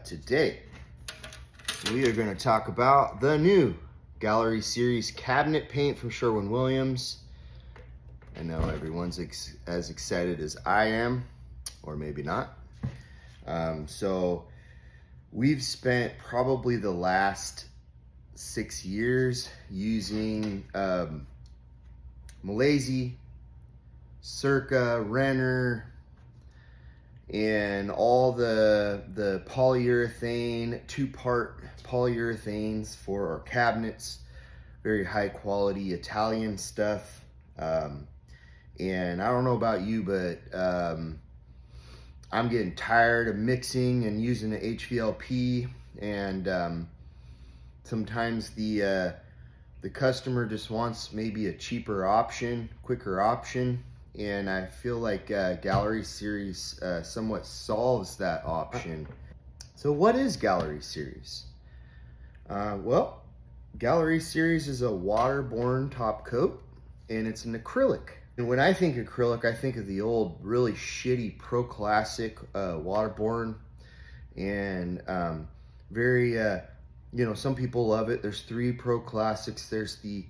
Today we are going to talk about the new Gallery Series cabinet paint from Sherwin Williams. I know everyone's as excited as I am, or maybe not. So we've spent probably the last 6 years using Milesi, Sirca, Renner, and all the polyurethane, two-part polyurethanes for our cabinets. Very high quality Italian stuff. And I don't know about you, but I'm getting tired of mixing and using the HVLP, and sometimes the customer just wants maybe a cheaper option, quicker option. And I feel like Gallery Series somewhat solves that option. So what is Gallery Series? Well, Gallery Series is a waterborne top coat, and it's an acrylic. And when I think acrylic, I think of the old, really shitty Pro Classic waterborne, and very, some people love it. There's 3 Pro Classics. There's the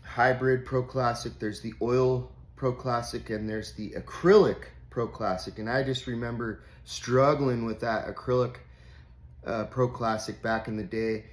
hybrid Pro Classic, there's the oil Pro Classic, and there's the acrylic Pro Classic. And I just remember struggling with that acrylic Pro Classic back in the day.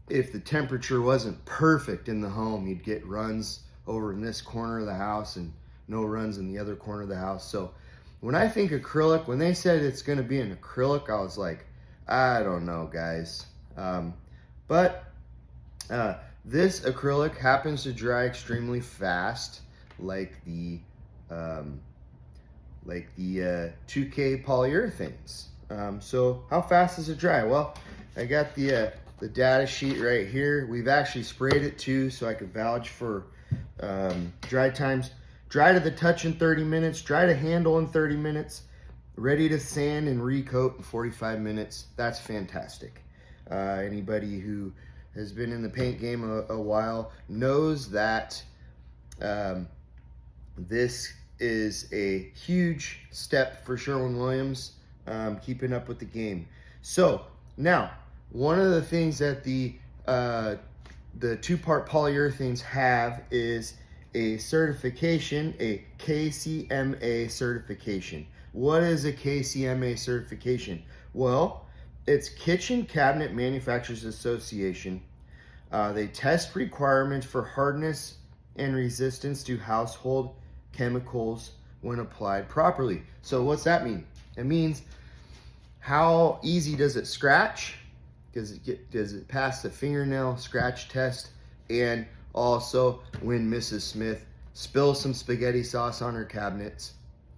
If the temperature wasn't perfect in the home, you'd get runs over in this corner of the house and no runs in the other corner of the house. So when I think acrylic, when they said it's going to be an acrylic, I was like, I don't know, guys. But this acrylic happens to dry extremely fast, like the 2K polyurethanes. So how fast does it dry? Well, I got the data sheet right here. We've actually sprayed it too, so I could vouch for dry times. Dry to the touch in 30 minutes, dry to handle in 30 minutes, ready to sand and recoat in 45 minutes. That's fantastic. Anybody who has been in the paint game a while knows that this is a huge step for Sherwin Williams, keeping up with the game. So now, one of the things that the two-part polyurethanes have is a certification, a KCMA certification. What is a KCMA certification? Well, it's Kitchen Cabinet Manufacturers Association. They test requirements for hardness and resistance to household chemicals when applied properly. So what's that mean? It means how easy does it scratch? Does it pass the fingernail scratch test? And also, when Mrs. Smith spills some spaghetti sauce on her cabinets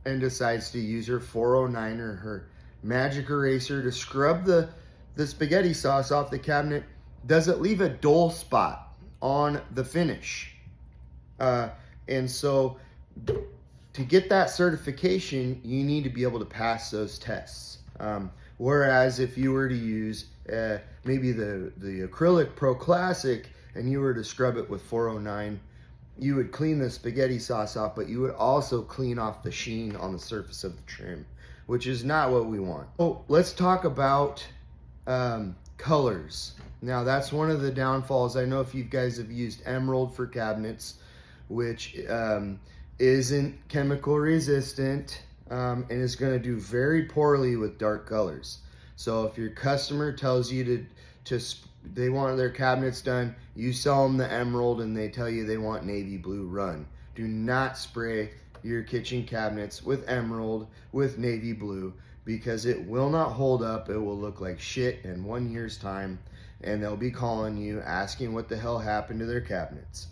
and decides to use her 409 or her magic eraser to scrub the spaghetti sauce off the cabinet, does it leave a dull spot on the finish? And so to get that certification, you need to be able to pass those tests. Whereas if you were to use maybe the acrylic Pro Classic and you were to scrub it with 409, you would clean the spaghetti sauce off, but you would also clean off the sheen on the surface of the trim, which is not what we want. Oh, let's talk about colors. Now, that's one of the downfalls. I know if you guys have used emerald for cabinets, which isn't chemical resistant, and is going to do very poorly with dark colors. So if your customer tells you they want their cabinets done, you sell them the emerald and they tell you they want navy blue, run. Do not spray your kitchen cabinets with emerald, with navy blue, because it will not hold up. It will look like shit in 1 year's time, and they'll be calling you asking what the hell happened to their cabinets.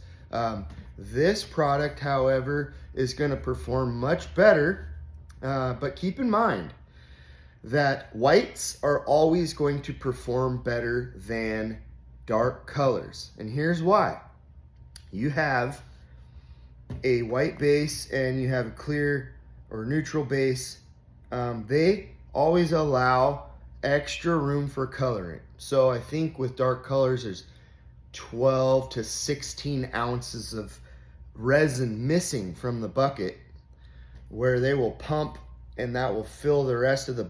This product, however, is going to perform much better, but keep in mind that whites are always going to perform better than dark colors. And here's why. You have a white base and you have a clear or neutral base. They always allow extra room for coloring. So I think with dark colors, there's 12 to 16 ounces of resin missing from the bucket, where they will pump and that will fill the rest of the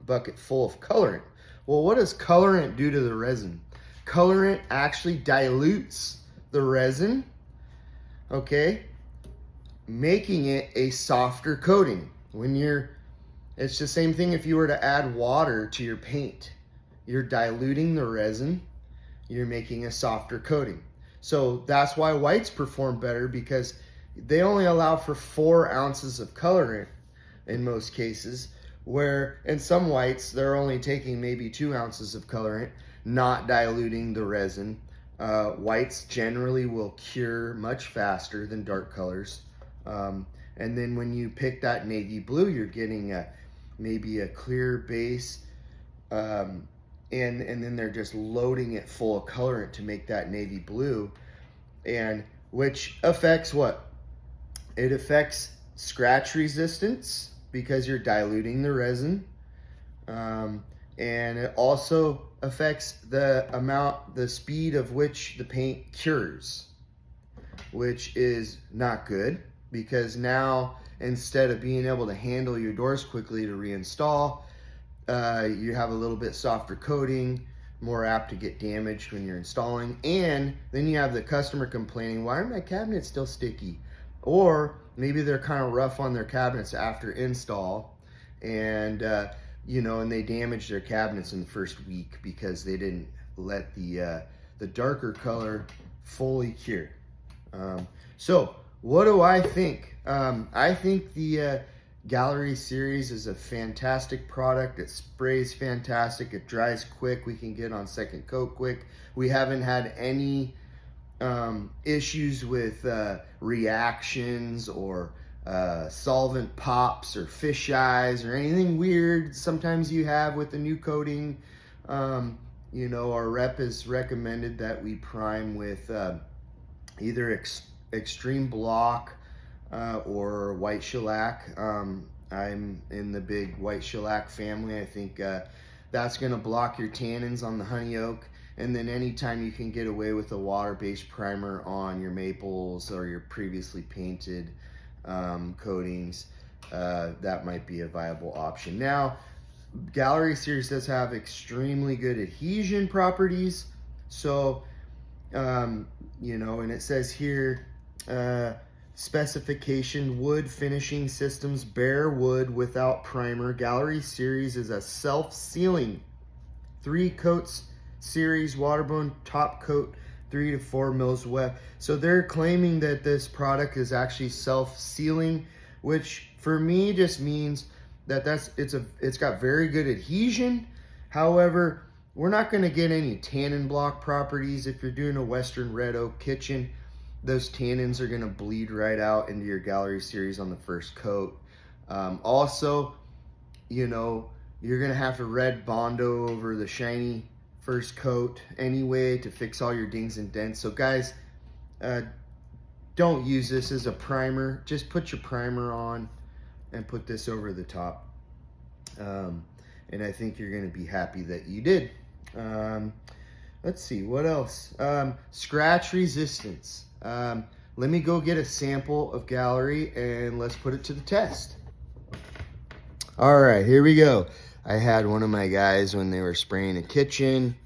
bucket full of coloring. Well, what does colorant do to the resin? Colorant actually dilutes the resin, okay, making it a softer coating. It's the same thing if you were to add water to your paint. You're diluting the resin, you're making a softer coating. So that's why whites perform better, because they only allow for 4 ounces of colorant in most cases, where in some whites they're only taking maybe 2 ounces of colorant, not diluting the resin. Whites generally will cure much faster than dark colors. And then when you pick that navy blue, you're getting maybe a clear base, and then they're just loading it full of colorant to make that navy blue, and which affects what? It affects scratch resistance because you're diluting the resin, and it also affects the speed of which the paint cures, which is not good, because now instead of being able to handle your doors quickly to reinstall, you have a little bit softer coating, more apt to get damaged when you're installing. And then you have the customer complaining, why are my cabinets still sticky? Or maybe they're kind of rough on their cabinets after install, and and they damage their cabinets in the first week because they didn't let the darker color fully cure. So what do I think? I think the Gallery Series is a fantastic product. It sprays fantastic. It dries quick. We can get on second coat quick. We haven't had any issues with reactions or solvent pops or fish eyes or anything weird sometimes you have with the new coating. Our rep has recommended that we prime with either extreme block or white shellac. I'm in the big white shellac family. I think that's going to block your tannins on the honey oak. And then anytime you can get away with a water-based primer on your maples or your previously painted coatings, that might be a viable option. Now, Gallery Series does have extremely good adhesion properties. So, and it says here, specification: wood finishing systems, bare wood without primer. Gallery Series is a self-sealing 3 coats Series Waterborne Topcoat, 3 to 4 mils wet. So they're claiming that this product is actually self-sealing, which for me just means that it's got very good adhesion. However, we're not going to get any tannin block properties. If you're doing a Western red oak kitchen, those tannins are going to bleed right out into your Gallery Series on the first coat. Also, you're going to have to red Bondo over the shiny first coat anyway to fix all your dings and dents. So guys, don't use this as a primer. Just put your primer on and put this over the top. And I think you're going to be happy that you did. Let's see, what else? Scratch resistance. Let me go get a sample of Gallery and let's put it to the test. All right, here we go. I had one of my guys, when they were spraying a kitchen,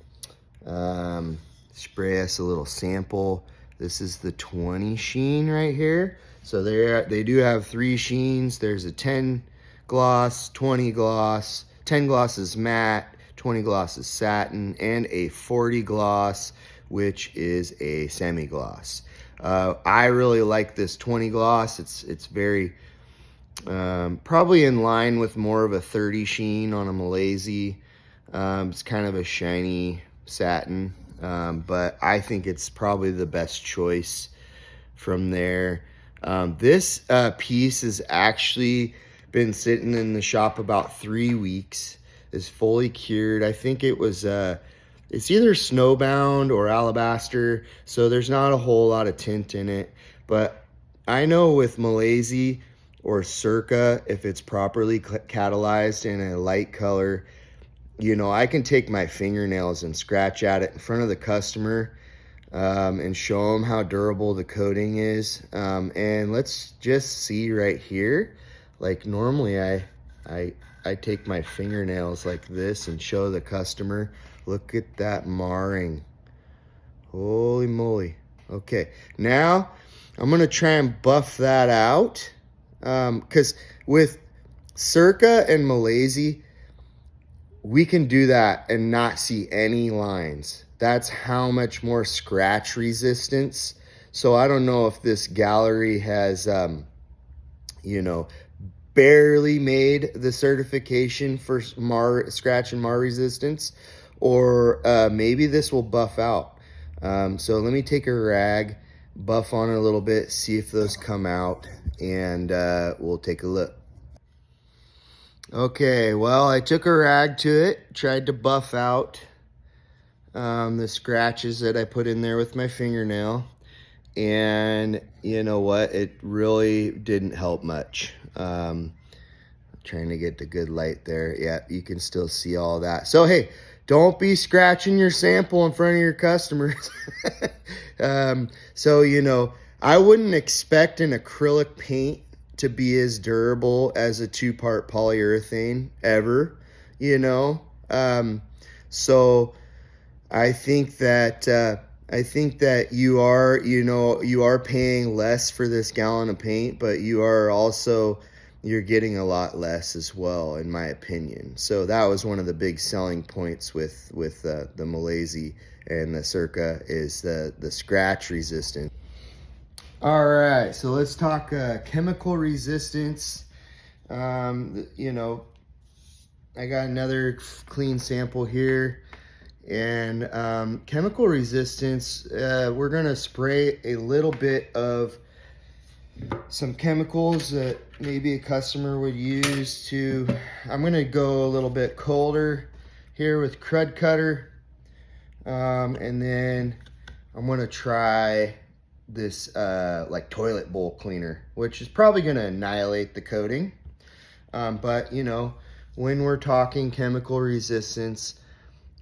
spray us a little sample. This is the 20 sheen right here. So they do have 3 sheens. There's a 10 gloss, 20 gloss, 10 gloss is matte, 20 gloss is satin, and a 40 gloss, which is a semi-gloss. I really like this 20 gloss. It's very probably in line with more of a 30 sheen on a Milesi. It's kind of a shiny satin, but I think it's probably the best choice from there. This piece has actually been sitting in the shop about 3 weeks. Is fully cured. I think it was it's either snowbound or alabaster, so there's not a whole lot of tint in it. But I know with Milesi or Sirca, if it's properly catalyzed in a light color, I can take my fingernails and scratch at it in front of the customer and show them how durable the coating is. And let's just see right here. Like normally I I take my fingernails like this and show the customer, look at that marring. Holy moly. Okay, now I'm gonna try and buff that out, because with Sirca and Milesi, we can do that and not see any lines. That's how much more scratch resistance. So I don't know if this gallery has, you know, barely made the certification for scratch and mar resistance, or maybe this will buff out. So let me take a rag, buff on it a little bit, see if those come out, and we'll take a look. Okay, well, I took a rag to it, tried to buff out the scratches that I put in there with my fingernail, and you know what, it really didn't help much. Trying to get the good light there. Yeah, you can still see all that. So hey, don't be scratching your sample in front of your customers. So, you know, I wouldn't expect an acrylic paint to be as durable as a 2-part polyurethane ever, you know. So I think that you are, you know, you are paying less for this gallon of paint, but you are also, you're getting a lot less as well, in my opinion. So that was one of the big selling points with the Milesi and the Sirca, is the scratch resistance. All right, so let's talk chemical resistance. You know, I got another clean sample here, and chemical resistance, we're gonna spray a little bit of some chemicals that maybe a customer would use to, I'm gonna go a little bit colder here with Crud Cutter, and then I'm gonna try this like toilet bowl cleaner, which is probably gonna annihilate the coating. But you know, when we're talking chemical resistance,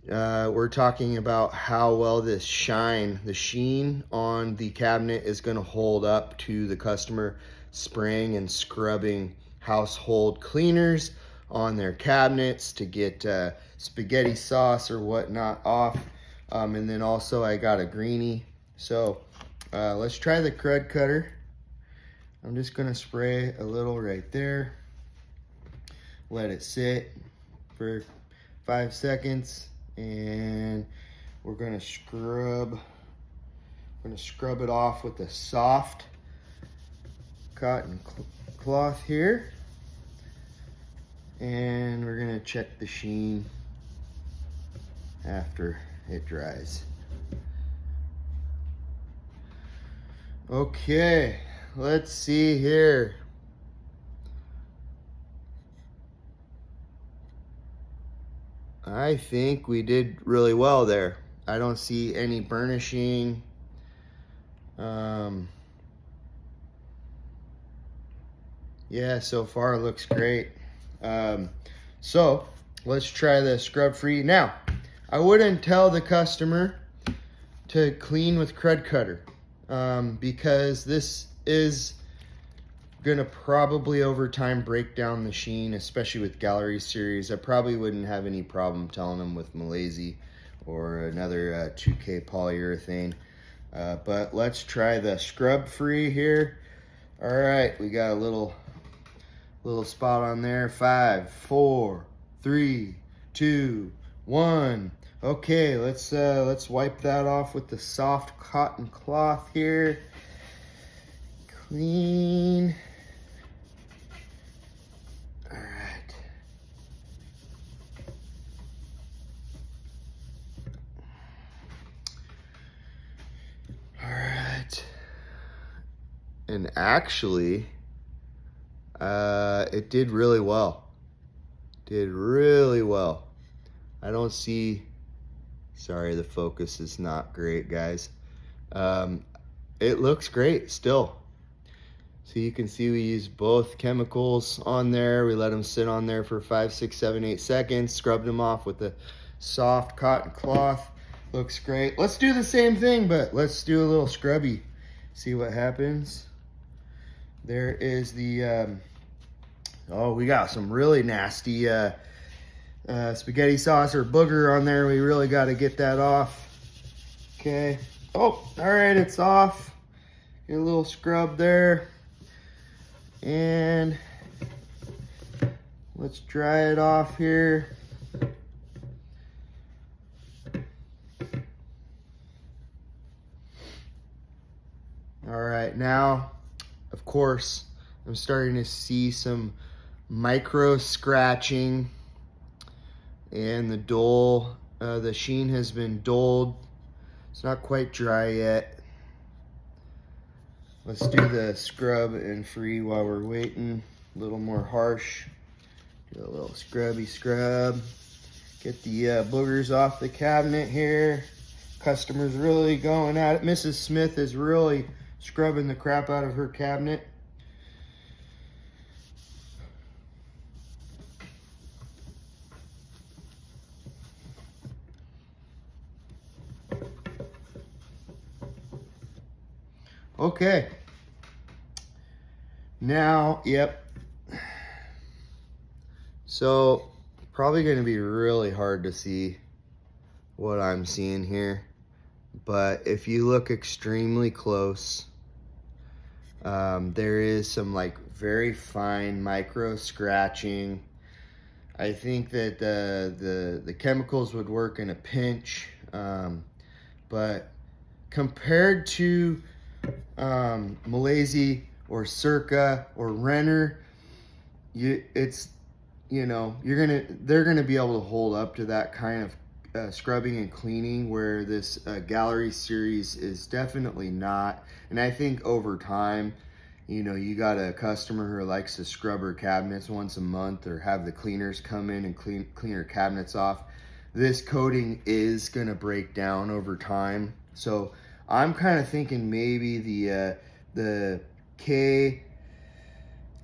we're talking about how well this the sheen on the cabinet is going to hold up to the customer spraying and scrubbing household cleaners on their cabinets to get spaghetti sauce or whatnot off. And then also I got a greenie. So let's try the Crud Cutter. I'm just going to spray a little right there. Let it sit for 5 seconds. And we're gonna scrub it off with a soft cotton cloth here, and we're gonna check the sheen after it dries. Okay, let's see here. I think we did really well there. I don't see any burnishing. Yeah, so far it looks great. So let's try the scrub free. Now, I wouldn't tell the customer to clean with Crud Cutter, because this is gonna probably over time break down the sheen, especially with Gallery Series. I probably wouldn't have any problem telling them with Milesi or another 2K polyurethane. But let's try the scrub free here. All right, we got a little spot on there. 5, 4, 3, 2, 1. Okay, let's wipe that off with the soft cotton cloth here. Clean. And actually, it did really well. Did really well. I don't see, sorry, the focus is not great, guys. It looks great still. So you can see we used both chemicals on there. We let them sit on there for 5, 6, 7, 8 seconds, scrubbed them off with the soft cotton cloth. Looks great. Let's do the same thing, but let's do a little scrubby. See what happens. There is the, Oh, we got some really nasty spaghetti sauce or booger on there. We really got to get that off. Okay. Oh, all right, it's off. Get a little scrub there. And let's dry it off here. All right, now, of course, I'm starting to see some micro scratching, and the dull, the sheen has been dulled. It's not quite dry yet. Let's do the scrub and free while we're waiting. A little more harsh. Do a little scrubby scrub. Get the boogers off the cabinet here. Customer's really going at it. Mrs. Smith is really scrubbing the crap out of her cabinet. Okay. Now, yep. So, probably going to be really hard to see what I'm seeing here. But if you look extremely close, there is some like very fine micro scratching. I think that the chemicals would work in a pinch, but compared to Milesi or Sirca or Renner, they're gonna be able to hold up to that kind of scrubbing and cleaning, where this Gallery Series is definitely not. And I think over time, you got a customer who likes to scrub her cabinets once a month or have the cleaners come in and clean her cabinets off. This coating is gonna break down over time. So I'm kind of thinking maybe the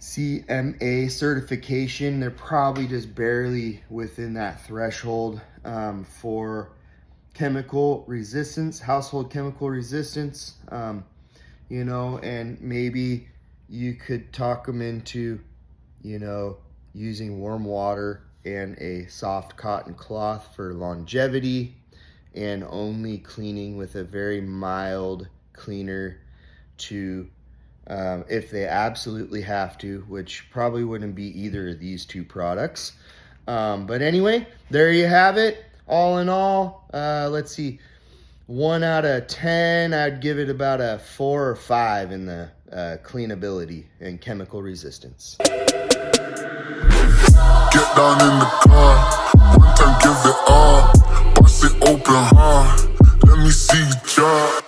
KCMA certification, they're probably just barely within that threshold for chemical resistance, household chemical resistance, and maybe you could talk them into, using warm water and a soft cotton cloth for longevity, and only cleaning with a very mild cleaner to, if they absolutely have to, which probably wouldn't be either of these two products. But anyway, there you have it. All in all, let's see, 1 out of 10, I'd give it about a 4 or 5 in the cleanability and chemical resistance. Get down in the car, one time give it all, bust it open hard, let me see you drop.